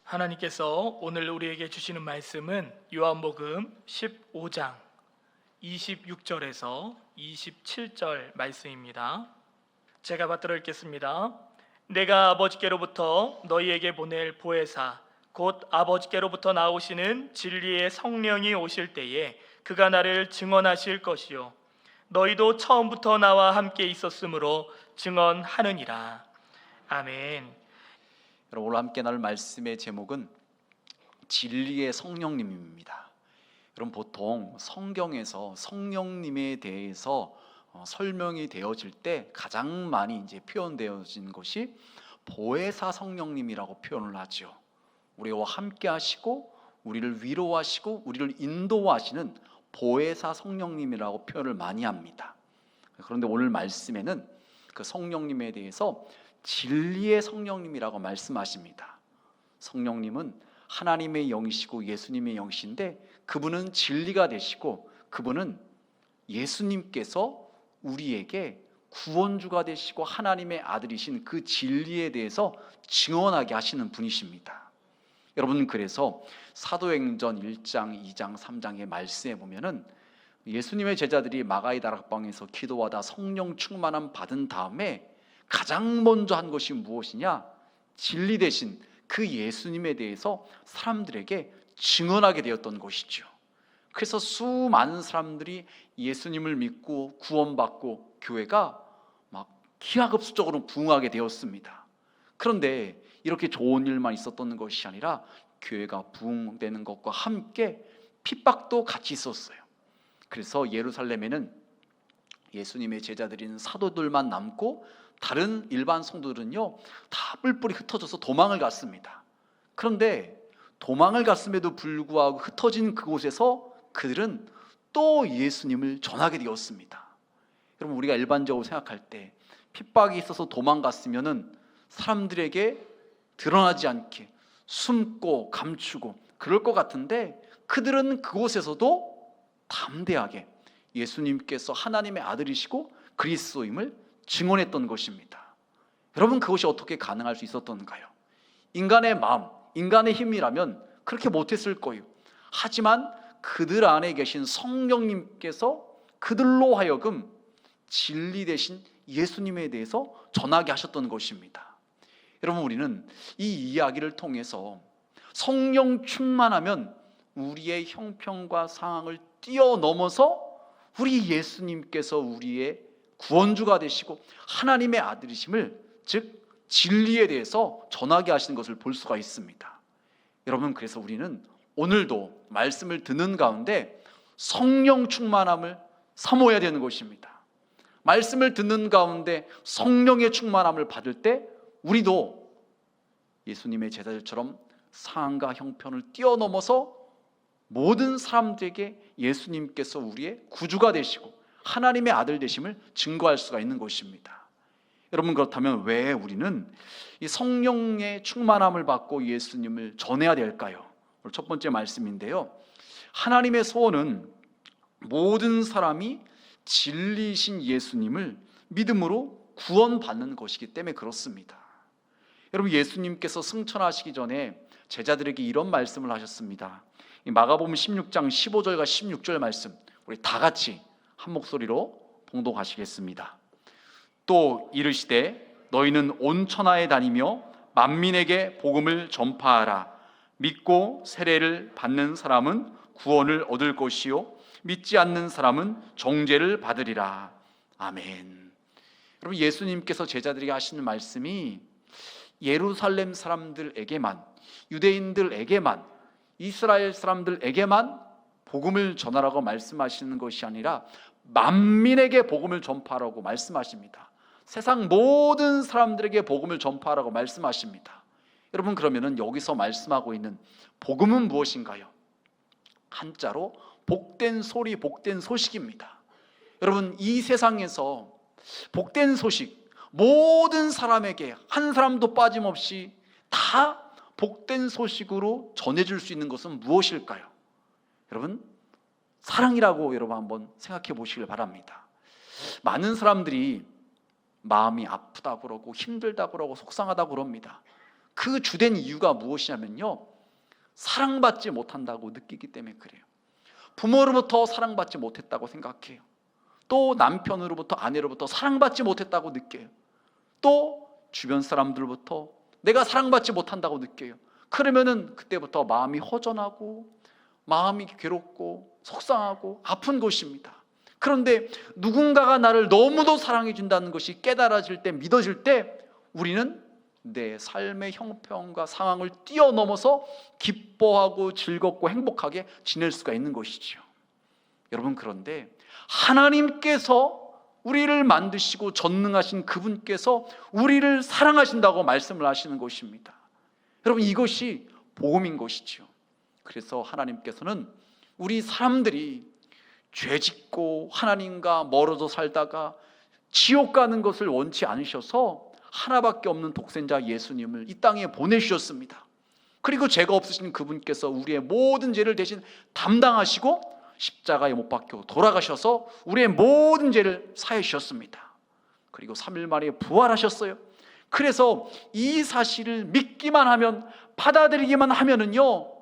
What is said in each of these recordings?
하나님께서 오늘 우리에게 주시는 말씀은 요한복음 15장 26절에서 27절 말씀입니다. 제가 받들어 읽겠습니다. 내가 아버지께로부터 너희에게 보낼 보혜사 곧 아버지께로부터 나오시는 진리의 성령이 오실 때에 그가 나를 증언하실 것이요 너희도 처음부터 나와 함께 있었으므로 증언하느니라. 아멘. 여러분, 오늘 함께 나눌 말씀의 제목은 진리의 성령님입니다. 여러분, 보통 성경에서 성령님에 대해서 설명이 되어질 때 가장 많이 표현되어진 것이 보혜사 성령님이라고 표현을 하죠. 우리와 함께 하시고 우리를 위로하시고 우리를 인도하시는 보혜사 성령님이라고 표현을 많이 합니다. 그런데 오늘 말씀에는 그 성령님에 대해서 진리의 성령님이라고 말씀하십니다. 성령님은 하나님의 영이시고 예수님의 영이신데 그분은 진리가 되시고 그분은 예수님께서 우리에게 구원주가 되시고 하나님의 아들이신 그 진리에 대해서 증언하게 하시는 분이십니다. 여러분, 그래서 사도행전 1장, 2장, 3장의 말씀에 보면은 예수님의 제자들이 마가의 다락방에서 기도하다 성령 충만함 받은 다음에 가장 먼저 한 것이 무엇이냐? 진리 되신 그 예수님에 대해서 사람들에게 증언하게 되었던 것이죠. 그래서 수많은 사람들이 예수님을 믿고 구원받고 교회가 막 기하급수적으로 부흥하게 되었습니다. 그런데 이렇게 좋은 일만 있었던 것이 아니라 교회가 부흥되는 것과 함께 핍박도 같이 있었어요. 그래서 예루살렘에는 예수님의 제자들인 사도들만 남고 다른 일반 성도들은요 다 뿔뿔이 흩어져서 도망을 갔습니다. 그런데 도망을 갔음에도 불구하고 흩어진 그곳에서 그들은 또 예수님을 전하게 되었습니다. 여러분, 우리가 일반적으로 생각할 때 핍박이 있어서 도망갔으면은 사람들에게 드러나지 않게 숨고 감추고 그럴 것 같은데 그들은 그곳에서도 담대하게 예수님께서 하나님의 아들이시고 그리스도임을 증언했던 것입니다. 여러분, 그것이 어떻게 가능할 수 있었던가요? 인간의 마음, 인간의 힘이라면 그렇게 못했을 거예요. 하지만 그들 안에 계신 성령님께서 그들로 하여금 진리 되신 예수님에 대해서 전하게 하셨던 것입니다. 여러분, 우리는 이 이야기를 통해서 성령 충만하면 우리의 형편과 상황을 뛰어넘어서 우리 예수님께서 우리의 구원주가 되시고 하나님의 아들이심을, 즉 진리에 대해서 전하게 하시는 것을 볼 수가 있습니다. 여러분, 그래서 우리는 오늘도 말씀을 듣는 가운데 성령 충만함을 사모해야 되는 것입니다. 말씀을 듣는 가운데 성령의 충만함을 받을 때 우리도 예수님의 제자들처럼 상황과 형편을 뛰어넘어서 모든 사람들에게 예수님께서 우리의 구주가 되시고 하나님의 아들 되심을 증거할 수가 있는 것입니다. 여러분, 그렇다면 왜 우리는 이 성령의 충만함을 받고 예수님을 전해야 될까요? 오늘 첫 번째 말씀인데요, 하나님의 소원은 모든 사람이 진리이신 예수님을 믿음으로 구원받는 것이기 때문에 그렇습니다. 여러분, 예수님께서 승천하시기 전에 제자들에게 이런 말씀을 하셨습니다. 마가복음 16장 15절과 16절 말씀, 우리 다 같이 한 목소리로 봉독하시겠습니다. 또 이르시되 너희는 온 천하에 다니며 만민에게 복음을 전파하라. 믿고 세례를 받는 사람은 구원을 얻을 것이요 믿지 않는 사람은 정죄를 받으리라. 아멘. 여러분, 예수님께서 제자들에게 하시는 말씀이 예루살렘 사람들에게만, 유대인들에게만, 이스라엘 사람들에게만 복음을 전하라고 말씀하시는 것이 아니라 만민에게 복음을 전파하라고 말씀하십니다. 세상 모든 사람들에게 복음을 전파하라고 말씀하십니다. 여러분, 그러면은 여기서 말씀하고 있는 복음은 무엇인가요? 한자로 복된 소리, 복된 소식입니다. 여러분, 이 세상에서 복된 소식, 모든 사람에게 한 사람도 빠짐없이 다 복된 소식으로 전해줄 수 있는 것은 무엇일까요? 여러분, 사랑이라고 여러분 한번 생각해 보시길 바랍니다. 많은 사람들이 마음이 아프다고 그러고 힘들다고 그러고 속상하다고 그럽니다. 그 주된 이유가 무엇이냐면요, 사랑받지 못한다고 느끼기 때문에 그래요. 부모로부터 사랑받지 못했다고 생각해요. 또 남편으로부터, 아내로부터 사랑받지 못했다고 느껴요. 또 주변 사람들부터 내가 사랑받지 못한다고 느껴요. 그러면은 그때부터 마음이 허전하고 마음이 괴롭고 속상하고 아픈 것입니다. 그런데 누군가가 나를 너무도 사랑해 준다는 것이 깨달아질 때, 믿어질 때 우리는 내 삶의 형편과 상황을 뛰어넘어서 기뻐하고 즐겁고 행복하게 지낼 수가 있는 것이죠. 여러분, 그런데 하나님께서 우리를 만드시고 전능하신 그분께서 우리를 사랑하신다고 말씀을 하시는 것입니다. 여러분, 이것이 복음인 것이죠. 그래서 하나님께서는 우리 사람들이 죄짓고 하나님과 멀어져 살다가 지옥 가는 것을 원치 않으셔서 하나밖에 없는 독생자 예수님을 이 땅에 보내주셨습니다. 그리고 죄가 없으신 그분께서 우리의 모든 죄를 대신 담당하시고 십자가에 못 박혀 돌아가셔서 우리의 모든 죄를 사해 주셨습니다. 그리고 3일 만에 부활하셨어요. 그래서 이 사실을 믿기만 하면, 받아들이기만 하면은요,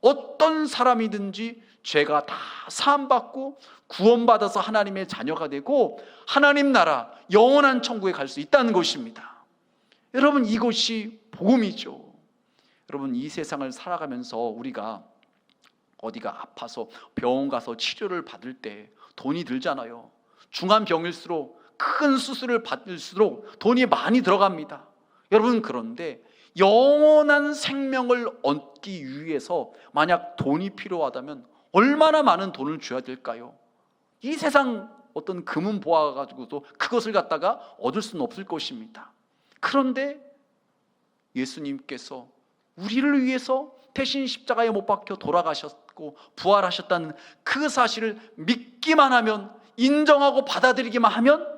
어떤 사람이든지 죄가 다 사함받고 구원받아서 하나님의 자녀가 되고 하나님 나라 영원한 천국에 갈 수 있다는 것입니다. 여러분, 이것이 복음이죠. 여러분, 이 세상을 살아가면서 우리가 어디가 아파서 병원 가서 치료를 받을 때 돈이 들잖아요. 중한 병일수록, 큰 수술을 받을수록 돈이 많이 들어갑니다. 여러분, 그런데 영원한 생명을 얻기 위해서 만약 돈이 필요하다면 얼마나 많은 돈을 줘야 될까요? 이 세상 어떤 금은 보아 가지고도 그것을 갖다가 얻을 수는 없을 것입니다. 그런데 예수님께서 우리를 위해서 대신 십자가에 못 박혀 돌아가셨고 부활하셨다는 그 사실을 믿기만 하면, 인정하고 받아들이기만 하면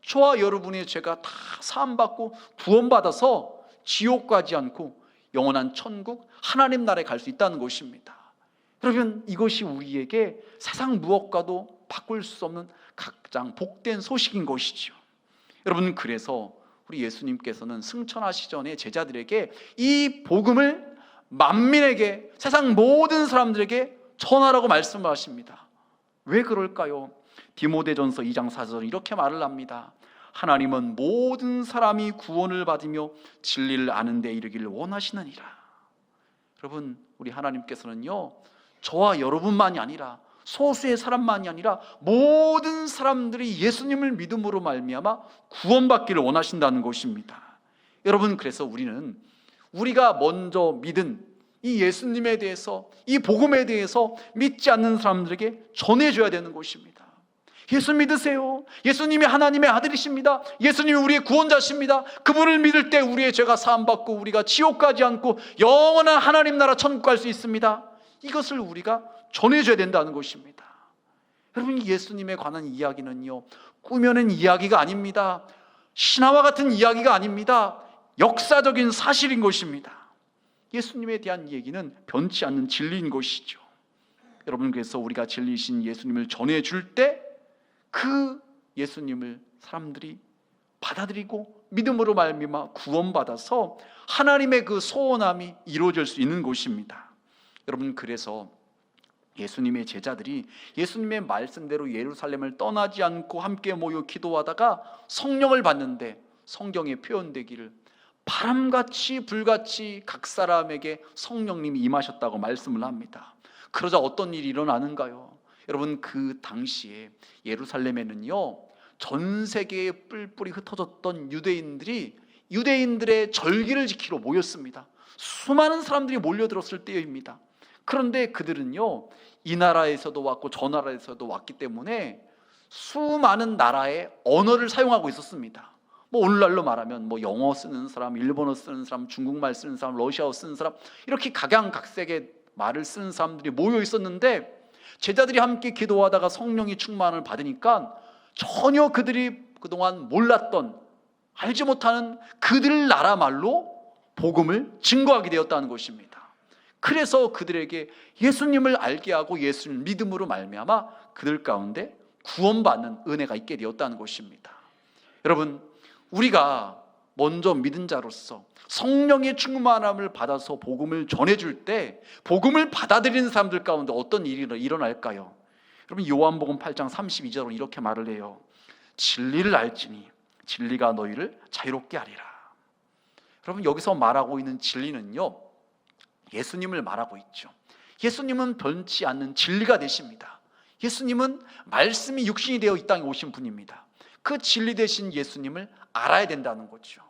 저와 여러분의 죄가 다 사함받고 구원받아서 지옥 가지 않고 영원한 천국, 하나님 나라에 갈 수 있다는 것입니다. 여러분, 이것이 우리에게 세상 무엇과도 바꿀 수 없는 가장 복된 소식인 것이죠. 여러분, 그래서 우리 예수님께서는 승천하시기 전에 제자들에게 이 복음을 만민에게, 세상 모든 사람들에게 전하라고 말씀을 하십니다. 왜 그럴까요? 디모데전서 2장 4절 이렇게 말을 합니다. 하나님은 모든 사람이 구원을 받으며 진리를 아는 데 이르기를 원하시느니라. 여러분, 우리 하나님께서는요, 저와 여러분만이 아니라, 소수의 사람만이 아니라 모든 사람들이 예수님을 믿음으로 말미암아 구원받기를 원하신다는 것입니다. 여러분, 그래서 우리가 먼저 믿은 이 예수님에 대해서, 이 복음에 대해서 믿지 않는 사람들에게 전해줘야 되는 것입니다. 예수 믿으세요. 예수님이 하나님의 아들이십니다. 예수님이 우리의 구원자십니다. 그분을 믿을 때 우리의 죄가 사함받고 우리가 지옥 가지 않고 영원한 하나님 나라 천국 갈 수 있습니다. 이것을 우리가 전해줘야 된다는 것입니다. 여러분, 예수님에 관한 이야기는요, 꾸며낸 이야기가 아닙니다. 신화와 같은 이야기가 아닙니다. 역사적인 사실인 것입니다. 예수님에 대한 얘기는 변치 않는 진리인 것이죠. 여러분, 그래서 우리가 진리신 예수님을 전해줄 때 그 예수님을 사람들이 받아들이고 믿음으로 말미암아 구원받아서 하나님의 그 소원함이 이루어질 수 있는 것입니다. 여러분, 그래서 예수님의 제자들이 예수님의 말씀대로 예루살렘을 떠나지 않고 함께 모여 기도하다가 성령을 받는데, 성경에 표현되기를 바람같이 불같이 각 사람에게 성령님이 임하셨다고 말씀을 합니다. 그러자 어떤 일이 일어나는가요? 여러분, 그 당시에 예루살렘에는요, 전 세계에 뿔뿔이 흩어졌던 유대인들의 절기를 지키러 모였습니다. 수많은 사람들이 몰려들었을 때입니다. 그런데 그들은요, 이 나라에서도 왔고 저 나라에서도 왔기 때문에 수많은 나라의 언어를 사용하고 있었습니다. 오늘날로 말하면 영어 쓰는 사람, 일본어 쓰는 사람, 중국말 쓰는 사람, 러시아어 쓰는 사람, 이렇게 각양각색의 말을 쓰는 사람들이 모여 있었는데, 제자들이 함께 기도하다가 성령이 충만을 받으니까 전혀 그들이 그동안 몰랐던, 알지 못하는 그들 나라 말로 복음을 증거하게 되었다는 것입니다. 그래서 그들에게 예수님을 알게 하고 예수님을 믿음으로 말미암아 그들 가운데 구원받는 은혜가 있게 되었다는 것입니다. 여러분, 우리가 먼저 믿은 자로서 성령의 충만함을 받아서 복음을 전해줄 때 복음을 받아들이는 사람들 가운데 어떤 일이 일어날까요? 여러분, 요한복음 8장 32절은 이렇게 말을 해요. 진리를 알지니 진리가 너희를 자유롭게 하리라. 여러분, 여기서 말하고 있는 진리는요, 예수님을 말하고 있죠. 예수님은 변치 않는 진리가 되십니다. 예수님은 말씀이 육신이 되어 이 땅에 오신 분입니다. 그 진리 되신 예수님을 알아야 된다는 거죠.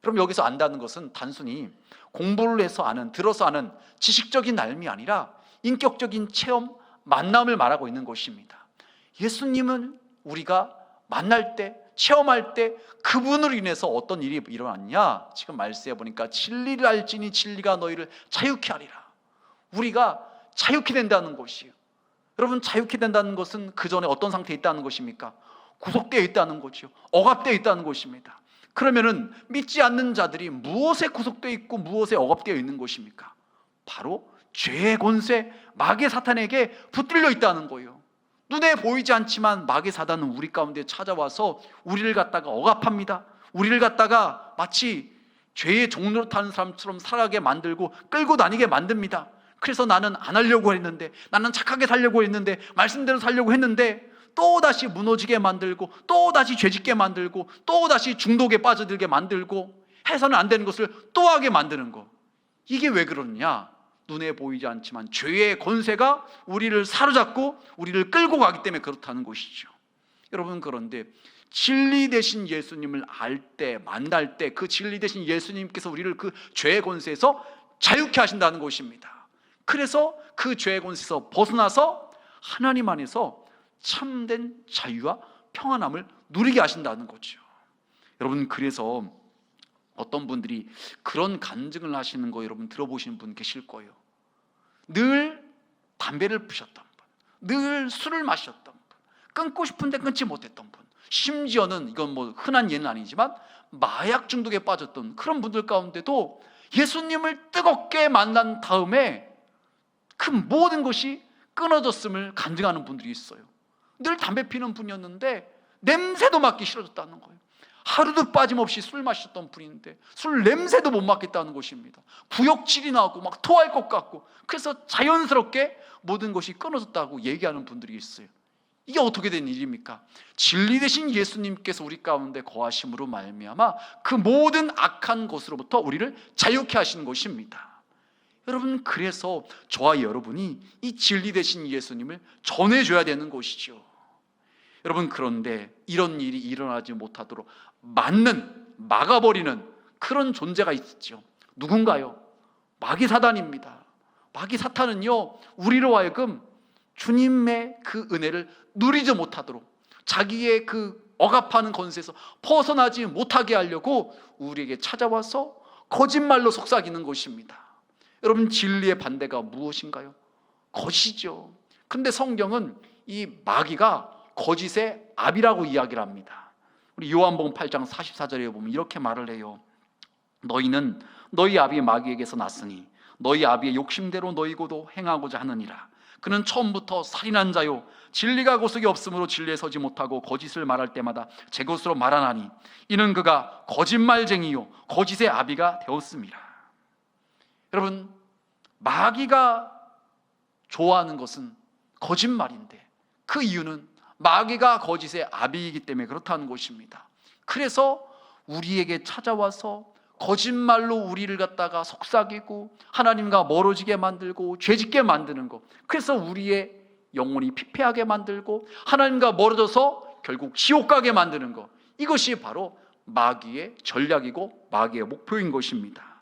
그럼 여기서 안다는 것은 단순히 공부를 해서 아는, 들어서 아는 지식적인 알미 아니라 인격적인 체험, 만남을 말하고 있는 것입니다. 예수님은 우리가 만날 때, 체험할 때 그분으로 인해서 어떤 일이 일어났냐? 지금 말씀해 보니까 진리를 알지니 진리가 너희를 자유케 하리라. 우리가 자유케 된다는 것이에요. 여러분, 자유케 된다는 것은 그 전에 어떤 상태에 있다는 것입니까? 구속되어 있다는 거죠. 억압되어 있다는 것입니다. 그러면은 믿지 않는 자들이 무엇에 구속되어 있고 무엇에 억압되어 있는 것입니까? 바로 죄의 권세, 마귀의 사탄에게 붙들려 있다는 거예요. 눈에 보이지 않지만 마귀 사단은 우리 가운데 찾아와서 우리를 갖다가 억압합니다. 우리를 갖다가 마치 죄의 종로로 타는 사람처럼 살아가게 만들고 끌고 다니게 만듭니다. 그래서 나는 안 하려고 했는데, 나는 착하게 살려고 했는데, 말씀대로 살려고 했는데 또다시 무너지게 만들고, 또다시 죄짓게 만들고, 또다시 중독에 빠져들게 만들고, 해서는 안 되는 것을 또 하게 만드는 거. 이게 왜 그러느냐? 눈에 보이지 않지만 죄의 권세가 우리를 사로잡고 우리를 끌고 가기 때문에 그렇다는 것이죠. 여러분, 그런데 진리 되신 예수님을 알 때, 만날 때 그 진리 되신 예수님께서 우리를 그 죄의 권세에서 자유케 하신다는 것입니다. 그래서 그 죄의 권세에서 벗어나서 하나님 안에서 참된 자유와 평안함을 누리게 하신다는 거죠. 여러분, 그래서 어떤 분들이 그런 간증을 하시는 거 여러분 들어보시는 분 계실 거예요. 늘 담배를 피셨던 분, 늘 술을 마셨던 분, 끊고 싶은데 끊지 못했던 분, 심지어는 이건 뭐 흔한 예는 아니지만 마약 중독에 빠졌던 그런 분들 가운데도 예수님을 뜨겁게 만난 다음에 그 모든 것이 끊어졌음을 간증하는 분들이 있어요. 늘 담배 피는 분이었는데 냄새도 맡기 싫어졌다는 거예요. 하루도 빠짐없이 술 마셨던 분인데 술 냄새도 못 맡겠다는 것입니다. 구역질이 나고 막 토할 것 같고, 그래서 자연스럽게 모든 것이 끊어졌다고 얘기하는 분들이 있어요. 이게 어떻게 된 일입니까? 진리 되신 예수님께서 우리 가운데 거하심으로 말미암아 그 모든 악한 것으로부터 우리를 자유케 하시는 것입니다. 여러분, 그래서 저와 여러분이 이 진리 되신 예수님을 전해줘야 되는 것이죠. 여러분, 그런데 이런 일이 일어나지 못하도록 막아버리는 그런 존재가 있죠. 누군가요? 마귀 사단입니다. 마귀 사탄은요, 우리로 하여금 주님의 그 은혜를 누리지 못하도록, 자기의 그 억압하는 권세에서 벗어나지 못하게 하려고 우리에게 찾아와서 거짓말로 속삭이는 것입니다. 여러분, 진리의 반대가 무엇인가요? 거짓이죠. 근데 성경은 이 마귀가 거짓의 압이라고 이야기를 합니다. 우리 요한복음 8장 44절에 보면 이렇게 말을 해요. 너희는 너희 아비 마귀에게서 났으니 너희 아비의 욕심대로 너희고도 행하고자 하느니라. 그는 처음부터 살인한 자요, 진리가 구속이 없으므로 진리에 서지 못하고 거짓을 말할 때마다 제 것으로 말하나니 이는 그가 거짓말쟁이요 거짓의 아비가 되었습니다. 여러분, 마귀가 좋아하는 것은 거짓말인데 그 이유는 마귀가 거짓의 아비이기 때문에 그렇다는 것입니다. 그래서 우리에게 찾아와서 거짓말로 우리를 갖다가 속삭이고 하나님과 멀어지게 만들고 죄짓게 만드는 것, 그래서 우리의 영혼이 피폐하게 만들고 하나님과 멀어져서 결국 지옥 가게 만드는 것, 이것이 바로 마귀의 전략이고 마귀의 목표인 것입니다.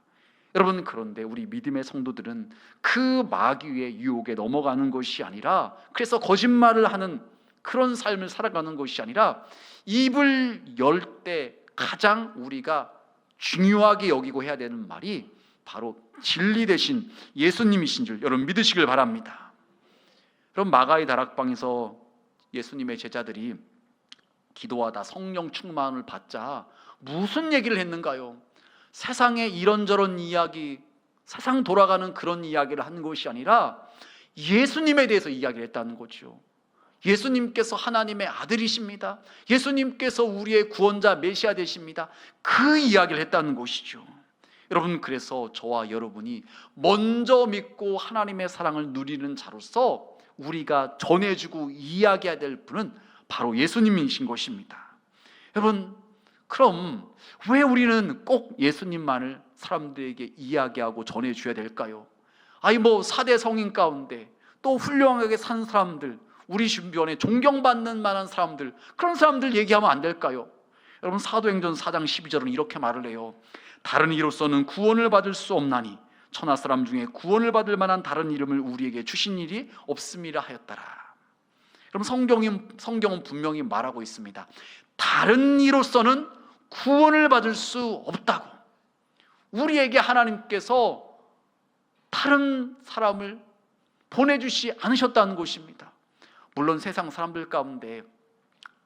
여러분, 그런데 우리 믿음의 성도들은 그 마귀의 유혹에 넘어가는 것이 아니라, 그래서 거짓말을 하는 그런 삶을 살아가는 것이 아니라, 입을 열 때 가장 우리가 중요하게 여기고 해야 되는 말이 바로 진리 되신 예수님이신 줄 여러분 믿으시길 바랍니다. 그럼 마가의 다락방에서 예수님의 제자들이 기도하다 성령 충만을 받자 무슨 얘기를 했는가요? 세상의 이런저런 이야기, 세상 돌아가는 그런 이야기를 한 것이 아니라 예수님에 대해서 이야기를 했다는 거죠. 예수님께서 하나님의 아들이십니다. 예수님께서 우리의 구원자 메시아 되십니다. 그 이야기를 했다는 것이죠. 여러분, 그래서 저와 여러분이 먼저 믿고 하나님의 사랑을 누리는 자로서 우리가 전해주고 이야기해야 될 분은 바로 예수님이신 것입니다. 여러분, 그럼 왜 우리는 꼭 예수님만을 사람들에게 이야기하고 전해줘야 될까요? 아니 4대 성인 가운데 또 훌륭하게 산 사람들, 우리 주변에 존경받는 만한 사람들, 그런 사람들 얘기하면 안 될까요? 여러분, 사도행전 4장 12절은 이렇게 말을 해요. 다른 이로서는 구원을 받을 수 없나니 천하 사람 중에 구원을 받을 만한 다른 이름을 우리에게 주신 일이 없음이라 하였더라. 그럼 성경은 분명히 말하고 있습니다. 다른 이로서는 구원을 받을 수 없다고. 우리에게 하나님께서 다른 사람을 보내주시 않으셨다는 것입니다. 물론 세상 사람들 가운데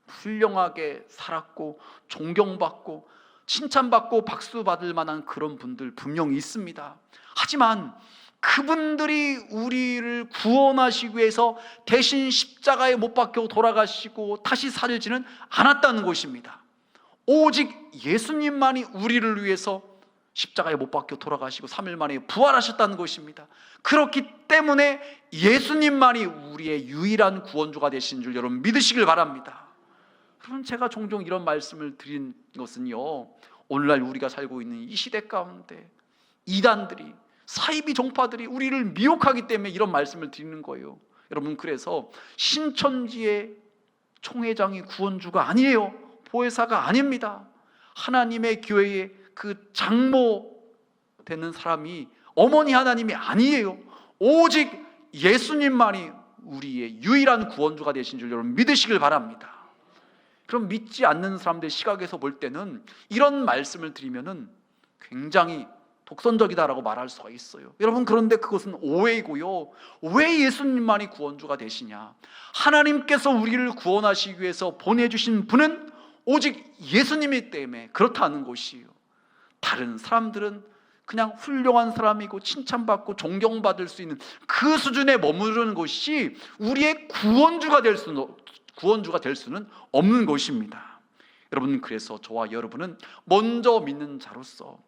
훌륭하게 살았고 존경받고 칭찬받고 박수받을 만한 그런 분들 분명히 있습니다. 하지만 그분들이 우리를 구원하시기 위해서 대신 십자가에 못 박혀 돌아가시고 다시 살지는 않았다는 것입니다. 오직 예수님만이 우리를 위해서 십자가에 못 박혀 돌아가시고 3일 만에 부활하셨다는 것입니다. 그렇기 때문에 예수님만이 우리의 유일한 구원주가 되신 줄 여러분 믿으시길 바랍니다. 그럼 제가 종종 이런 말씀을 드린 것은요, 오늘날 우리가 살고 있는 이 시대 가운데 이단들이, 사이비 종파들이 우리를 미혹하기 때문에 이런 말씀을 드리는 거예요. 여러분, 그래서 신천지의 총회장이 구원주가 아니에요. 보혜사가 아닙니다. 하나님의 교회의 그 장모 되는 사람이 어머니 하나님이 아니에요. 오직 예수님만이 우리의 유일한 구원주가 되신 줄 여러분 믿으시길 바랍니다. 그럼 믿지 않는 사람들 시각에서 볼 때는 이런 말씀을 드리면은 굉장히 독선적이다라고 말할 수가 있어요. 여러분, 그런데 그것은 오해이고요. 왜 예수님만이 구원주가 되시냐? 하나님께서 우리를 구원하시기 위해서 보내주신 분은 오직 예수님이기 때문에 그렇다는 것이에요. 다른 사람들은 그냥 훌륭한 사람이고 칭찬받고 존경받을 수 있는 그 수준에 머무르는 것이 우리의 구원주가 될 수는 없는 것입니다. 여러분, 그래서 저와 여러분은 먼저 믿는 자로서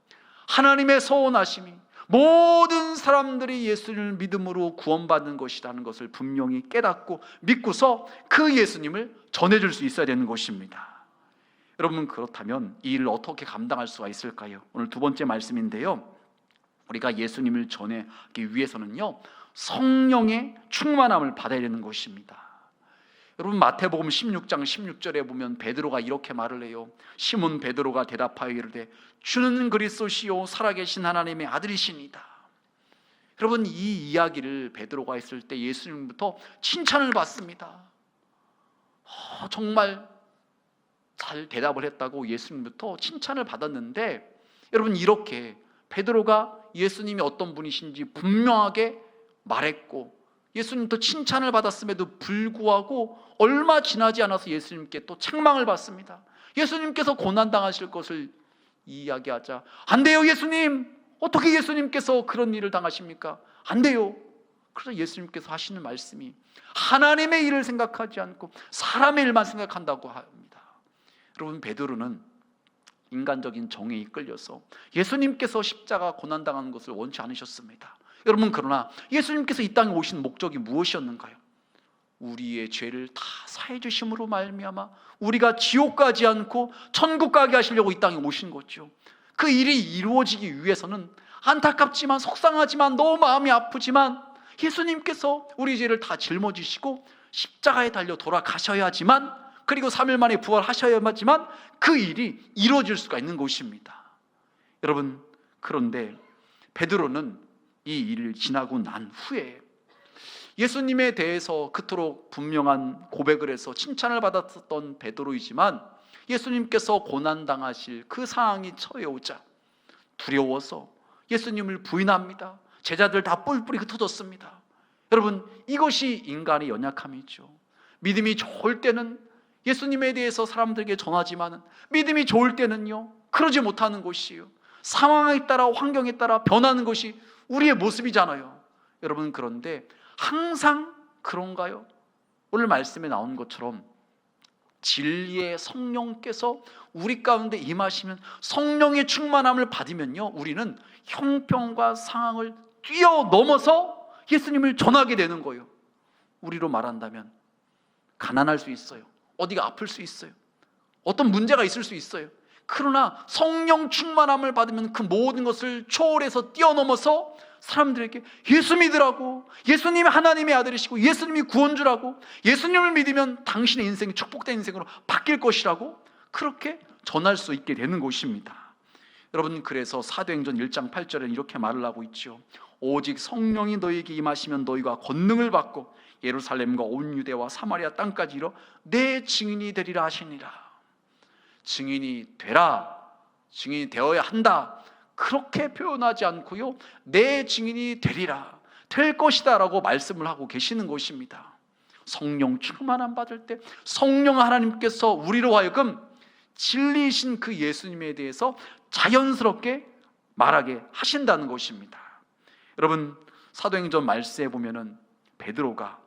하나님의 서원하심이 모든 사람들이 예수님을 믿음으로 구원받는 것이라는 것을 분명히 깨닫고 믿고서 그 예수님을 전해줄 수 있어야 되는 것입니다. 여러분, 그렇다면 이 일을 어떻게 감당할 수가 있을까요? 오늘 두 번째 말씀인데요, 우리가 예수님을 전하기 위해서는요, 성령의 충만함을 받아야 되는 것입니다. 여러분, 마태복음 16장 16절에 보면 베드로가 이렇게 말을 해요. 시몬 베드로가 대답하여 이르되 주는 그리스도시요 살아계신 하나님의 아들이시니이다. 여러분, 이 이야기를 베드로가 했을 때 예수님부터 칭찬을 받습니다. 정말 잘 대답을 했다고 예수님부터 칭찬을 받았는데, 여러분, 이렇게 베드로가 예수님이 어떤 분이신지 분명하게 말했고 예수님부터 칭찬을 받았음에도 불구하고 얼마 지나지 않아서 예수님께 또 책망을 받습니다. 예수님께서 고난당하실 것을 이야기하자 안 돼요 예수님, 어떻게 예수님께서 그런 일을 당하십니까? 안 돼요. 그래서 예수님께서 하시는 말씀이 하나님의 일을 생각하지 않고 사람의 일만 생각한다고 합니다. 여러분, 베드로는 인간적인 정에 이끌려서 예수님께서 십자가 고난당하는 것을 원치 않으셨습니다. 여러분, 그러나 예수님께서 이 땅에 오신 목적이 무엇이었는가요? 우리의 죄를 다 사해 주심으로 말미암아 우리가 지옥 가지 않고 천국 가게 하시려고 이 땅에 오신 거죠. 그 일이 이루어지기 위해서는 안타깝지만 속상하지만 너무 마음이 아프지만 예수님께서 우리 죄를 다 짊어지시고 십자가에 달려 돌아가셔야지만, 그리고 3일 만에 부활하셔야지만 그 일이 이루어질 수가 있는 것입니다. 여러분, 그런데 베드로는 이 일을 지나고 난 후에 예수님에 대해서 그토록 분명한 고백을 해서 칭찬을 받았던 베드로이지만 예수님께서 고난당하실 그 상황이 처해오자 두려워서 예수님을 부인합니다. 제자들 다 뿔뿔이 흩어졌습니다. 여러분, 이것이 인간의 연약함이죠. 믿음이 좋을 때는 예수님에 대해서 사람들에게 전하지만 믿음이 좋을 때는요, 그러지 못하는 것이에요. 상황에 따라 환경에 따라 변하는 것이 우리의 모습이잖아요. 여러분, 그런데 항상 그런가요? 오늘 말씀에 나온 것처럼 진리의 성령께서 우리 가운데 임하시면, 성령의 충만함을 받으면요, 우리는 형편과 상황을 뛰어넘어서 예수님을 전하게 되는 거예요. 우리로 말한다면 가난할 수 있어요. 어디가 아플 수 있어요. 어떤 문제가 있을 수 있어요. 그러나 성령 충만함을 받으면 그 모든 것을 초월해서 뛰어넘어서 사람들에게 예수 믿으라고, 예수님이 하나님의 아들이시고 예수님이 구원주라고, 예수님을 믿으면 당신의 인생이 축복된 인생으로 바뀔 것이라고 그렇게 전할 수 있게 되는 것입니다. 여러분, 그래서 사도행전 1장 8절에 이렇게 말을 하고 있죠. 오직 성령이 너희에게 임하시면 너희가 권능을 받고 예루살렘과 온 유대와 사마리아 땅까지 이르러 내 증인이 되리라 하시니라. 증인이 되라, 증인이 되어야 한다, 그렇게 표현하지 않고요, 내 증인이 되리라, 될 것이다 라고 말씀을 하고 계시는 것입니다. 성령 충만함 받을 때 성령 하나님께서 우리로 하여금 진리이신 그 예수님에 대해서 자연스럽게 말하게 하신다는 것입니다. 여러분, 사도행전 말씀에 보면은 베드로가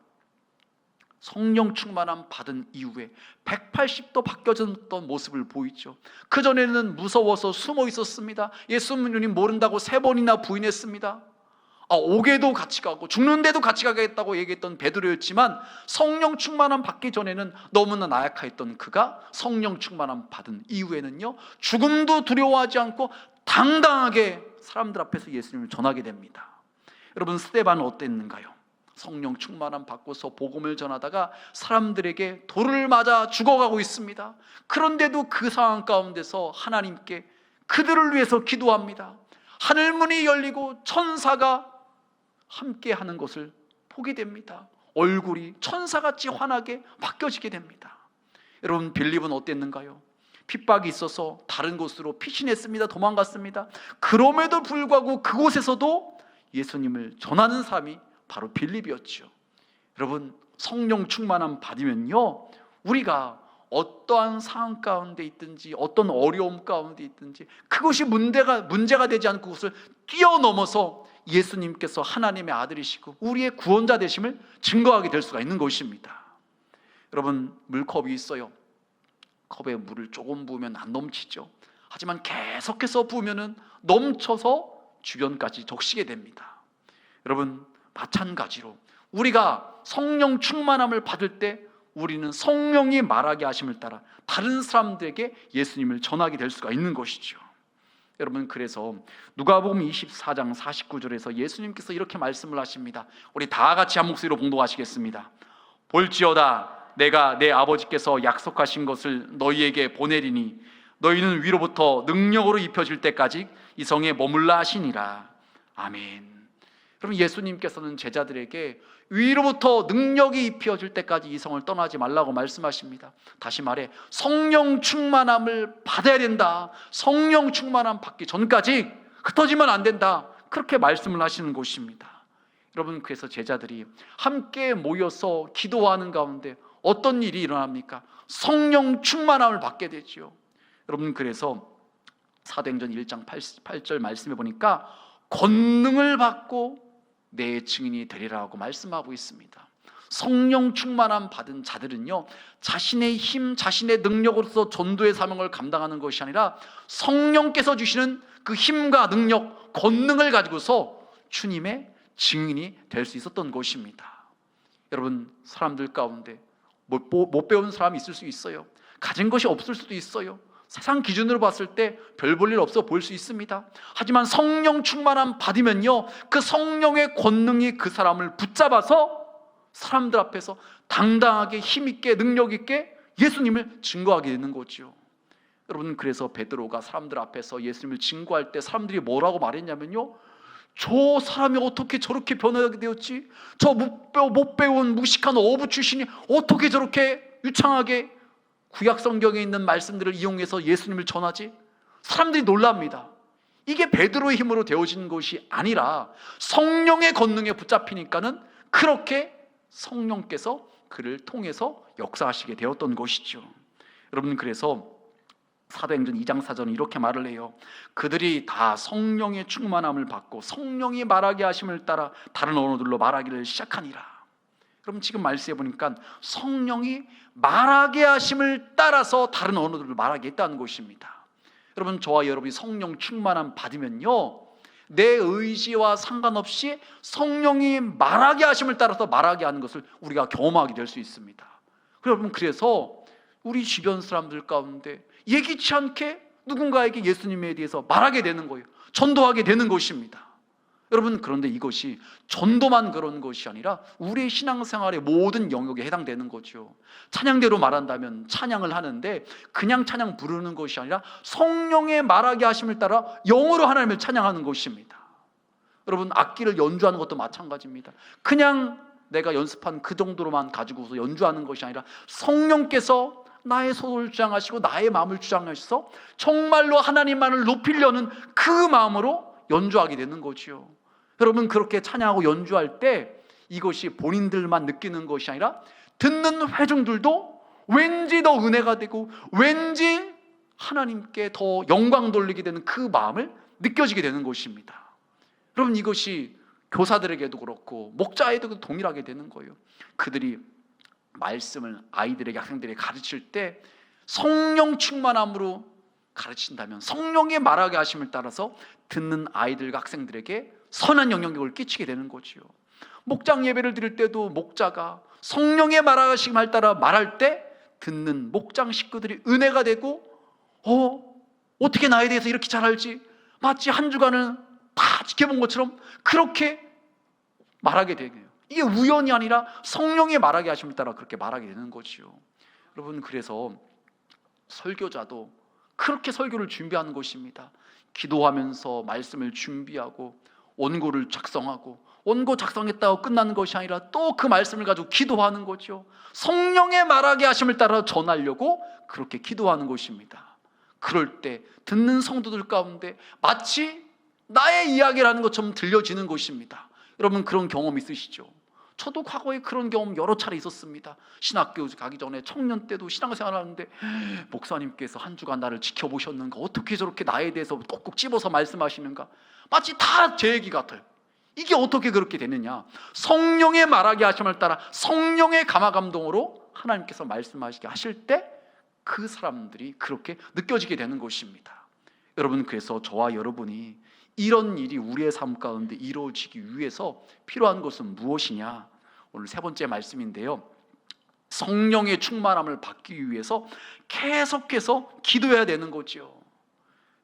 성령 충만함 받은 이후에 180도 바뀌어졌던 모습을 보이죠. 그전에는 무서워서 숨어 있었습니다. 예수님 모른다고 3번이나 부인했습니다. 옥에도 같이 가고 죽는데도 같이 가겠다고 얘기했던 베드로였지만, 성령 충만함 받기 전에는 너무나 나약했던 그가 성령 충만함 받은 이후에는요, 죽음도 두려워하지 않고 당당하게 사람들 앞에서 예수님을 전하게 됩니다. 여러분, 스데반은 어땠는가요? 성령 충만함 받고서 복음을 전하다가 사람들에게 돌을 맞아 죽어가고 있습니다. 그런데도 그 상황 가운데서 하나님께 그들을 위해서 기도합니다. 하늘문이 열리고 천사가 함께 하는 것을 보게 됩니다. 얼굴이 천사같이 환하게 바뀌어지게 됩니다. 여러분, 빌립은 어땠는가요? 핍박이 있어서 다른 곳으로 피신했습니다. 도망갔습니다. 그럼에도 불구하고 그곳에서도 예수님을 전하는 사람이 바로 빌립이었죠. 여러분, 성령 충만함 받으면요, 우리가 어떠한 상황 가운데 있든지 어떤 어려움 가운데 있든지 그것이 문제가 되지 않고 그것을 뛰어넘어서 예수님께서 하나님의 아들이시고 우리의 구원자 되심을 증거하게 될 수가 있는 것입니다. 여러분, 물컵이 있어요. 컵에 물을 조금 부으면 안 넘치죠. 하지만 계속해서 부으면 넘쳐서 주변까지 적시게 됩니다. 여러분, 마찬가지로 우리가 성령 충만함을 받을 때 우리는 성령이 말하게 하심을 따라 다른 사람들에게 예수님을 전하게 될 수가 있는 것이죠. 여러분, 그래서 누가복음 24장 49절에서 예수님께서 이렇게 말씀을 하십니다. 우리 다 같이 한 목소리로 봉독하시겠습니다. 볼지어다 내가 내 아버지께서 약속하신 것을 너희에게 보내리니 너희는 위로부터 능력으로 입혀질 때까지 이 성에 머물라 하시니라. 아멘. 그럼 예수님께서는 제자들에게 위로부터 능력이 입혀질 때까지 이 성을 떠나지 말라고 말씀하십니다. 다시 말해 성령 충만함을 받아야 된다. 성령 충만함 받기 전까지 흩어지면 안 된다. 그렇게 말씀을 하시는 것입니다. 여러분, 그래서 제자들이 함께 모여서 기도하는 가운데 어떤 일이 일어납니까? 성령 충만함을 받게 되죠. 여러분, 그래서 사도행전 1장 8절 말씀해 보니까 권능을 받고 내 증인이 되리라고 말씀하고 있습니다. 성령 충만함 받은 자들은요, 자신의 힘, 자신의 능력으로서 전도의 사명을 감당하는 것이 아니라 성령께서 주시는 그 힘과 능력, 권능을 가지고서 주님의 증인이 될 수 있었던 것입니다. 여러분, 사람들 가운데 못 배운 사람이 있을 수 있어요. 가진 것이 없을 수도 있어요. 세상 기준으로 봤을 때 별 볼 일 없어 보일 수 있습니다. 하지만 성령 충만함 받으면요, 그 성령의 권능이 그 사람을 붙잡아서 사람들 앞에서 당당하게 힘있게 능력있게 예수님을 증거하게 되는 거죠. 여러분, 그래서 베드로가 사람들 앞에서 예수님을 증거할 때 사람들이 뭐라고 말했냐면요, 저 사람이 어떻게 저렇게 변하게 되었지? 저 못 배운 무식한 어부 출신이 어떻게 저렇게 유창하게 구약 성경에 있는 말씀들을 이용해서 예수님을 전하지? 사람들이 놀랍니다. 이게 베드로의 힘으로 되어진 것이 아니라 성령의 권능에 붙잡히니까는 그렇게 성령께서 그를 통해서 역사하시게 되었던 것이죠. 여러분, 그래서 사도행전 2장 4절은 이렇게 말을 해요. 그들이 다 성령의 충만함을 받고 성령이 말하게 하심을 따라 다른 언어들로 말하기를 시작하니라. 그럼 지금 말씀해 보니까 성령이 말하게 하심을 따라서 다른 언어들을 말하게 했다는 것입니다. 여러분, 저와 여러분이 성령 충만함 받으면요, 내 의지와 상관없이 성령이 말하게 하심을 따라서 말하게 하는 것을 우리가 경험하게 될 수 있습니다. 여러분, 그래서 우리 주변 사람들 가운데 예기치 않게 누군가에게 예수님에 대해서 말하게 되는 거예요. 전도하게 되는 것입니다. 여러분, 그런데 이것이 전도만 그런 것이 아니라 우리의 신앙생활의 모든 영역에 해당되는 거죠. 찬양대로 말한다면 찬양을 하는데 그냥 찬양 부르는 것이 아니라 성령의 말하게 하심을 따라 영어로 하나님을 찬양하는 것입니다. 여러분, 악기를 연주하는 것도 마찬가지입니다. 그냥 내가 연습한 그 정도로만 가지고서 연주하는 것이 아니라 성령께서 나의 소를 주장하시고 나의 마음을 주장하셔서 정말로 하나님만을 높이려는 그 마음으로 연주하게 되는 거지요. 여러분, 그렇게 찬양하고 연주할 때 이것이 본인들만 느끼는 것이 아니라 듣는 회중들도 왠지 더 은혜가 되고 왠지 하나님께 더 영광 돌리게 되는 그 마음을 느껴지게 되는 것입니다. 여러분, 이것이 교사들에게도 그렇고 목자에게도 동일하게 되는 거예요. 그들이 말씀을 아이들에게, 학생들에게 가르칠 때 성령 충만함으로 가르친다면 성령의 말하게 하심을 따라서 듣는 아이들과 학생들에게 선한 영향력을 끼치게 되는 거지요. 목장 예배를 드릴 때도 목자가 성령의 말하심을 따라 말할 때 듣는 목장 식구들이 은혜가 되고 어떻게 나에 대해서 이렇게 잘 알지? 마치 한 주간을 다 지켜본 것처럼 그렇게 말하게 되네요. 이게 우연이 아니라 성령의 말하게 하심을 따라 그렇게 말하게 되는 거지요. 여러분, 그래서 설교자도 그렇게 설교를 준비하는 것입니다. 기도하면서 말씀을 준비하고 원고를 작성하고 원고 작성했다고 끝나는 것이 아니라 또 그 말씀을 가지고 기도하는 거죠. 성령의 말하게 하심을 따라 전하려고 그렇게 기도하는 것입니다. 그럴 때 듣는 성도들 가운데 마치 나의 이야기라는 것처럼 들려지는 것입니다. 여러분, 그런 경험 있으시죠? 저도 과거에 그런 경험 여러 차례 있었습니다. 신학교 가기 전에 청년 때도 신앙생활 하는데 목사님께서 한 주간 나를 지켜보셨는가, 어떻게 저렇게 나에 대해서 꼭꼭 집어서 말씀하시는가, 마치 다 제 얘기 같아요. 이게 어떻게 그렇게 되느냐? 성령의 말하게 하심을 따라 성령의 감화감동으로 하나님께서 말씀하시게 하실 때 그 사람들이 그렇게 느껴지게 되는 것입니다. 여러분, 그래서 저와 여러분이 이런 일이 우리의 삶 가운데 이루어지기 위해서 필요한 것은 무엇이냐? 오늘 세 번째 말씀인데요, 성령의 충만함을 받기 위해서 계속해서 기도해야 되는 거죠.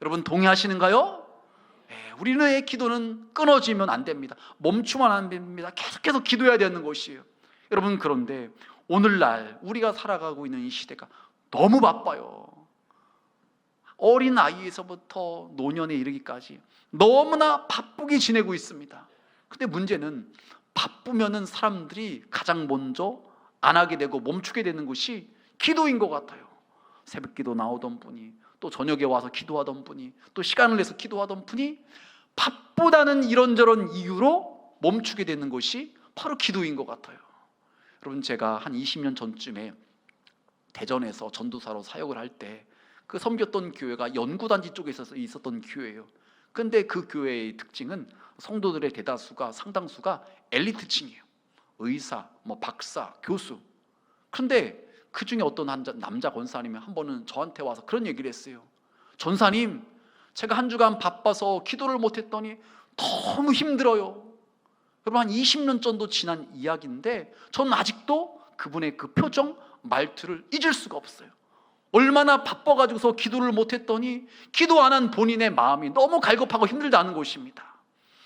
여러분, 동의하시는가요? 네, 우리의 기도는 끊어지면 안 됩니다. 멈추면 안 됩니다. 계속해서 기도해야 되는 것이에요. 여러분, 그런데 오늘날 우리가 살아가고 있는 이 시대가 너무 바빠요. 어린 아이에서부터 노년에 이르기까지 너무나 바쁘게 지내고 있습니다. 근데 문제는 바쁘면은 사람들이 가장 먼저 안 하게 되고 멈추게 되는 것이 기도인 것 같아요. 새벽기도 나오던 분이, 또 저녁에 와서 기도하던 분이, 또 시간을 내서 기도하던 분이 바쁘다는 이런저런 이유로 멈추게 되는 것이 바로 기도인 것 같아요. 여러분, 제가 한 20년 전쯤에 대전에서 전도사로 사역을 할 때 그 섬겼던 교회가 연구단지 쪽에 있었던 교회예요. 근데 그 교회의 특징은 성도들의 대다수가, 상당수가 엘리트층이에요. 의사, 박사, 교수. 그런데 그 중에 어떤 남자 권사님이 한 번은 저한테 와서 그런 얘기를 했어요. 전사님, 제가 한 주간 바빠서 기도를 못했더니 너무 힘들어요. 여러분, 한 20년 정도 지난 이야기인데 저는 아직도 그분의 그 표정, 말투를 잊을 수가 없어요. 얼마나 바빠가지고서 기도를 못했더니 기도 안 한 본인의 마음이 너무 갈급하고 힘들다는 것입니다.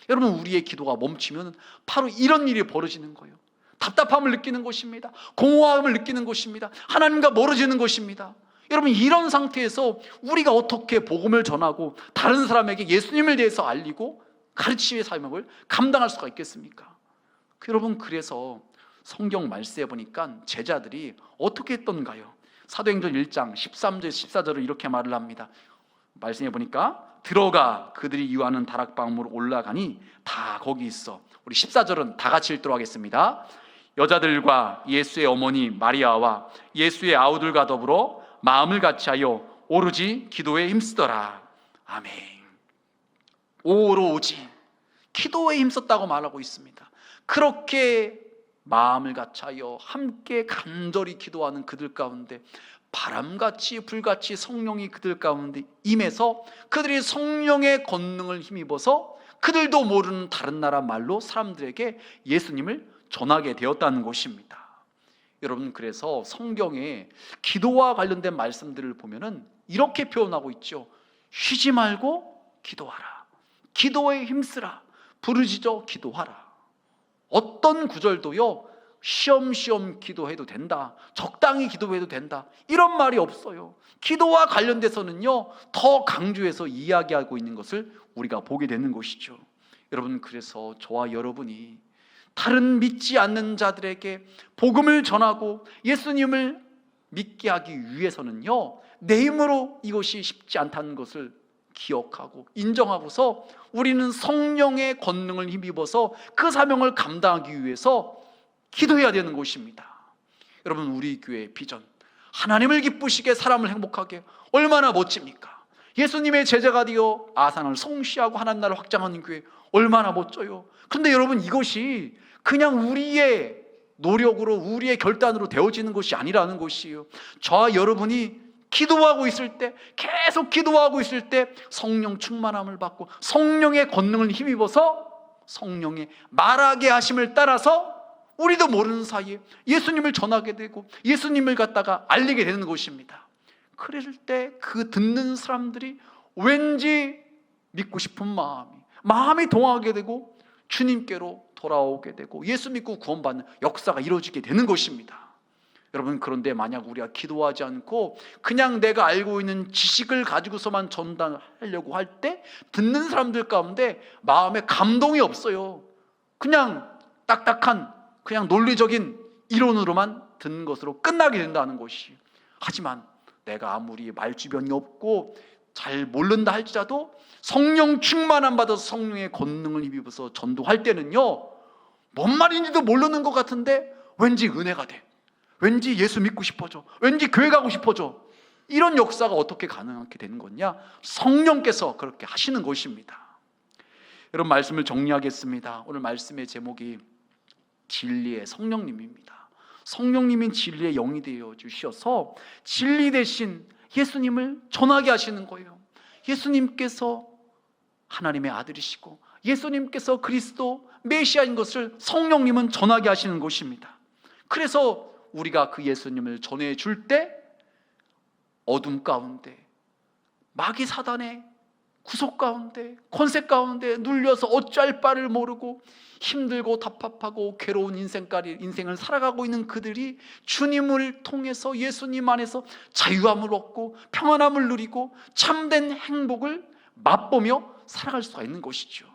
여러분, 우리의 기도가 멈추면 바로 이런 일이 벌어지는 거예요. 답답함을 느끼는 것입니다. 공허함을 느끼는 것입니다. 하나님과 멀어지는 것입니다. 여러분, 이런 상태에서 우리가 어떻게 복음을 전하고 다른 사람에게 예수님을 대해서 알리고 가르치의 사명을 감당할 수가 있겠습니까? 여러분, 그래서 성경 말씀에 보니까 제자들이 어떻게 했던가요? 사도행전 1장 13절 14절을 이렇게 말을 합니다. 말씀해 보니까 들어가 그들이 유하는 다락방으로 올라가니 다 거기 있어. 우리 14절은 다 같이 읽도록 하겠습니다. 여자들과 예수의 어머니 마리아와 예수의 아우들과 더불어 마음을 같이하여 오로지 기도에 힘쓰더라. 아멘. 오로지 기도에 힘썼다고 말하고 있습니다. 그렇게 마음을 같이하여 함께 간절히 기도하는 그들 가운데 바람같이 불같이 성령이 그들 가운데 임해서 그들이 성령의 권능을 힘입어서 그들도 모르는 다른 나라 말로 사람들에게 예수님을 전하게 되었다는 것입니다. 여러분, 그래서 성경에 기도와 관련된 말씀들을 보면은 이렇게 표현하고 있죠. 쉬지 말고 기도하라. 기도에 힘쓰라. 부르짖어 기도하라. 어떤 구절도요, 쉬엄쉬엄 기도해도 된다, 적당히 기도해도 된다, 이런 말이 없어요. 기도와 관련돼서는요, 더 강조해서 이야기하고 있는 것을 우리가 보게 되는 것이죠. 여러분, 그래서 저와 여러분이 다른 믿지 않는 자들에게 복음을 전하고 예수님을 믿게 하기 위해서는요, 내 힘으로 이것이 쉽지 않다는 것을 기억하고 인정하고서 우리는 성령의 권능을 힘입어서 그 사명을 감당하기 위해서 기도해야 되는 것입니다. 여러분, 우리 교회의 비전, 하나님을 기쁘시게 사람을 행복하게, 얼마나 멋집니까? 예수님의 제자가 되어 아산을 성취하고 하나님 나라를 확장하는 교회, 얼마나 멋져요. 그런데 여러분, 이것이 그냥 우리의 노력으로 우리의 결단으로 되어지는 것이 아니라는 것이에요. 저와 여러분이 기도하고 있을 때, 계속 기도하고 있을 때 성령 충만함을 받고 성령의 권능을 힘입어서 성령의 말하게 하심을 따라서 우리도 모르는 사이에 예수님을 전하게 되고 예수님을 갖다가 알리게 되는 것입니다. 그랬을 때 그 듣는 사람들이 왠지 믿고 싶은 마음이 동하게 되고 주님께로 돌아오게 되고 예수 믿고 구원받는 역사가 이루어지게 되는 것입니다. 여러분, 그런데 만약 우리가 기도하지 않고 그냥 내가 알고 있는 지식을 가지고서만 전달하려고 할 때 듣는 사람들 가운데 마음에 감동이 없어요. 그냥 딱딱한, 그냥 논리적인 이론으로만 듣는 것으로 끝나게 된다는 것이. 하지만 내가 아무리 말주변이 없고 잘 모른다 할지라도 성령 충만함 받아서 성령의 권능을 힘입어서 전도할 때는요, 뭔 말인지도 모르는 것 같은데 왠지 은혜가 돼. 왠지 예수 믿고 싶어져. 왠지 교회 가고 싶어져. 이런 역사가 어떻게 가능하게 되는 거냐? 성령께서 그렇게 하시는 것입니다. 여러분, 말씀을 정리하겠습니다. 오늘 말씀의 제목이 진리의 성령님입니다. 성령님인 진리의 영이 되어 주셔서 진리 대신 예수님을 전하게 하시는 거예요. 예수님께서 하나님의 아들이시고 예수님께서 그리스도 메시아인 것을 성령님은 전하게 하시는 것입니다. 그래서 우리가 그 예수님을 전해줄 때 어둠 가운데, 마귀 사단의 구속 가운데, 권세 가운데 눌려서 어찌할 바를 모르고 힘들고 답답하고 괴로운 인생을 살아가고 있는 그들이 주님을 통해서 예수님 안에서 자유함을 얻고 평안함을 누리고 참된 행복을 맛보며 살아갈 수가 있는 것이죠.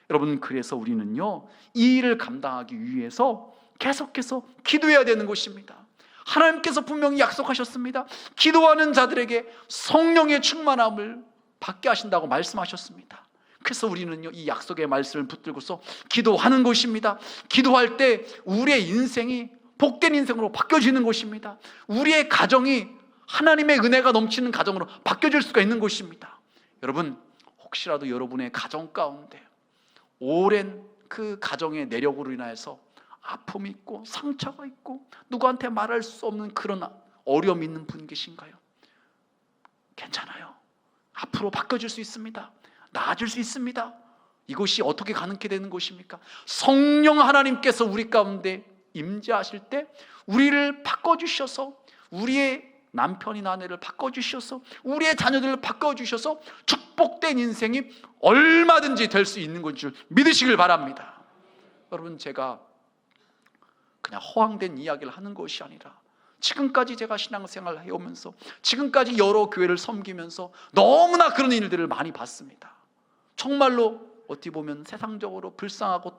여러분, 그래서 우리는요, 이 일을 감당하기 위해서 계속해서 기도해야 되는 것입니다. 하나님께서 분명히 약속하셨습니다. 기도하는 자들에게 성령의 충만함을 받게 하신다고 말씀하셨습니다. 그래서 우리는요, 이 약속의 말씀을 붙들고서 기도하는 것입니다. 기도할 때 우리의 인생이 복된 인생으로 바뀌어지는 것입니다. 우리의 가정이 하나님의 은혜가 넘치는 가정으로 바뀌어질 수가 있는 것입니다. 여러분, 혹시라도 여러분의 가정 가운데 오랜 그 가정의 내력으로 인하여서 아픔이 있고 상처가 있고 누구한테 말할 수 없는 그런 어려움이 있는 분 계신가요? 괜찮아요. 앞으로 바뀌어질 수 있습니다. 나아질 수 있습니다. 이것이 어떻게 가능하게 되는 것입니까? 성령 하나님께서 우리 가운데 임재하실 때 우리를 바꿔주셔서, 우리의 남편이나 아내를 바꿔주셔서, 우리의 자녀들을 바꿔주셔서 축복된 인생이 얼마든지 될 수 있는 것인 줄 믿으시길 바랍니다. 여러분, 제가 그냥 허황된 이야기를 하는 것이 아니라 지금까지 제가 신앙생활을 해오면서 지금까지 여러 교회를 섬기면서 너무나 그런 일들을 많이 봤습니다. 정말로 어떻게 보면 세상적으로 불쌍하고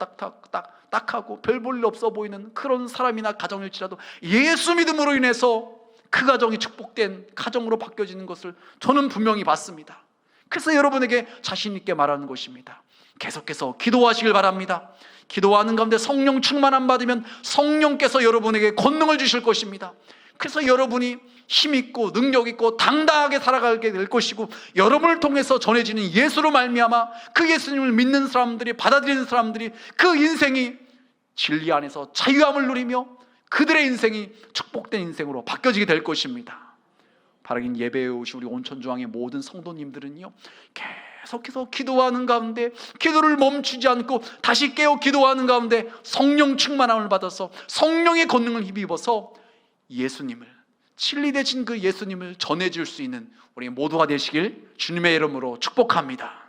딱하고 별 볼 일 없어 보이는 그런 사람이나 가정일지라도 예수 믿음으로 인해서 그 가정이 축복된 가정으로 바뀌어지는 것을 저는 분명히 봤습니다. 그래서 여러분에게 자신 있게 말하는 것입니다. 계속해서 기도하시길 바랍니다. 기도하는 가운데 성령 충만함 받으면 성령께서 여러분에게 권능을 주실 것입니다. 그래서 여러분이 힘있고 능력있고 당당하게 살아가게 될 것이고, 여러분을 통해서 전해지는 예수로 말미암아 그 예수님을 믿는 사람들이, 받아들이는 사람들이 그 인생이 진리 안에서 자유함을 누리며 그들의 인생이 축복된 인생으로 바뀌어지게 될 것입니다. 바라긴 예배에 오신 우리 온천중앙의 모든 성도님들은요, 계속해서 기도하는 가운데 기도를 멈추지 않고 다시 깨어 기도하는 가운데 성령 충만함을 받아서 성령의 권능을 힘입어서 예수님을, 진리 되신 그 예수님을 전해줄 수 있는 우리 모두가 되시길 주님의 이름으로 축복합니다.